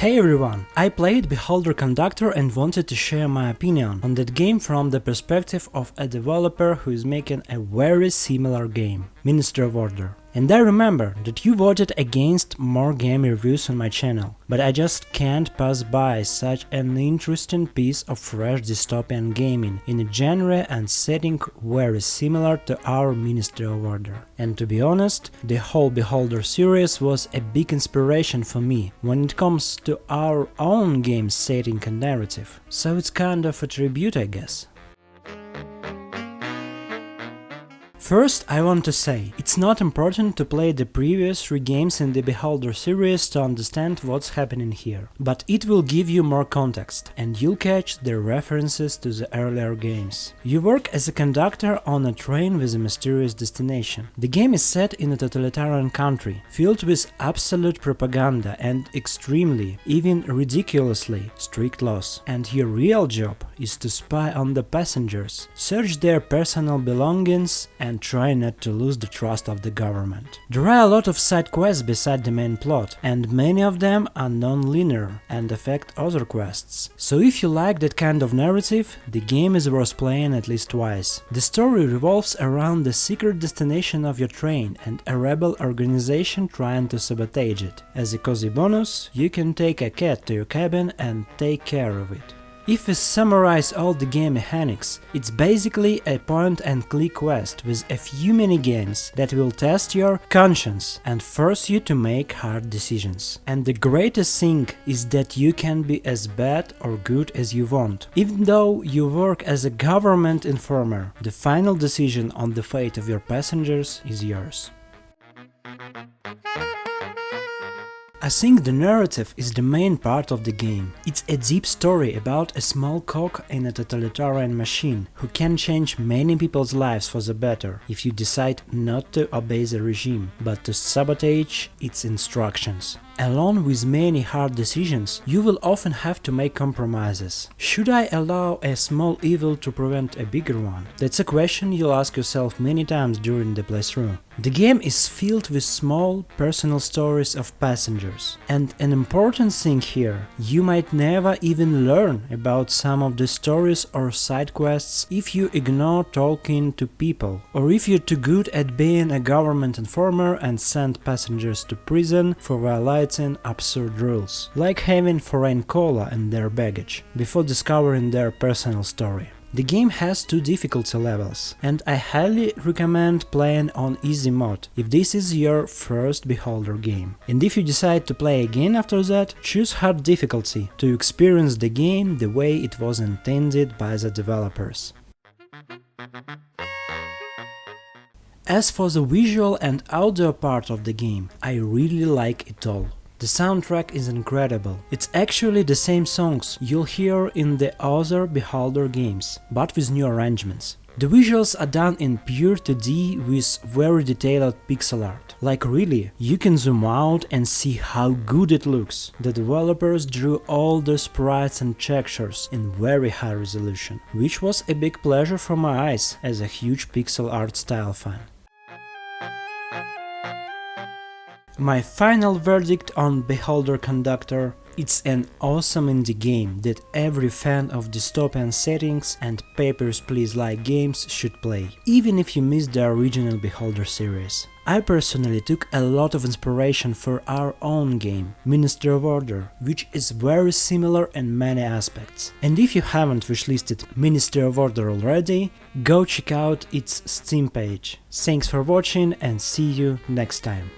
Hey everyone! I played Beholder Conductor and wanted to share my opinion on that game from the perspective of a developer who is making a very similar game, Ministry of Order. And I remember that you voted against more game reviews on my channel, but I just can't pass by such an interesting piece of fresh dystopian gaming in a genre and setting very similar to our Ministry of Order. And to be honest, the whole Beholder series was a big inspiration for me when it comes to our own game setting and narrative, so it's kind of a tribute, I guess. First, I want to say, it's not important to play the previous 3 games in the Beholder series to understand what's happening here, but it will give you more context, and you'll catch the references to the earlier games. You work as a conductor on a train with a mysterious destination. The game is set in a totalitarian country, filled with absolute propaganda and extremely, even ridiculously, strict laws. And your real job is to spy on the passengers, search their personal belongings, and try not to lose the trust of the government. There are a lot of side quests beside the main plot, and many of them are non-linear and affect other quests. So if you like that kind of narrative, the game is worth playing at least twice. The story revolves around the secret destination of your train and a rebel organization trying to sabotage it. As a cozy bonus, you can take a cat to your cabin and take care of it. If we summarize all the game mechanics, it's basically a point-and-click quest with a few minigames that will test your conscience and force you to make hard decisions. And the greatest thing is that you can be as bad or good as you want. Even though you work as a government informer, the final decision on the fate of your passengers is yours. I think the narrative is the main part of the game. It's a deep story about a small cog in a totalitarian machine who can change many people's lives for the better if you decide not to obey the regime, but to sabotage its instructions. Along with many hard decisions, you will often have to make compromises. Should I allow a small evil to prevent a bigger one? That's a question you'll ask yourself many times during the playthrough. The game is filled with small, personal stories of passengers. And an important thing here, you might never even learn about some of the stories or side quests if you ignore talking to people, or if you're too good at being a government informer and send passengers to prison for violating absurd rules, like having foreign cola in their baggage, before discovering their personal story. The game has 2 difficulty levels, and I highly recommend playing on easy mode if this is your first Beholder game. And if you decide to play again after that, choose hard difficulty to experience the game the way it was intended by the developers. As for the visual and audio part of the game, I really like it all. The soundtrack is incredible. It's actually the same songs you'll hear in the other Beholder games, but with new arrangements. The visuals are done in pure 2D with very detailed pixel art. Like really, you can zoom out and see how good it looks. The developers drew all the sprites and textures in very high resolution, which was a big pleasure for my eyes as a huge pixel art style fan. My final verdict on Beholder Conductor: it's an awesome indie game that every fan of dystopian settings and Papers, Please-like games should play, even if you missed the original Beholder series. I personally took a lot of inspiration for our own game, Ministry of Order, which is very similar in many aspects. And if you haven't wishlisted Ministry of Order already, go check out its Steam page. Thanks for watching and see you next time.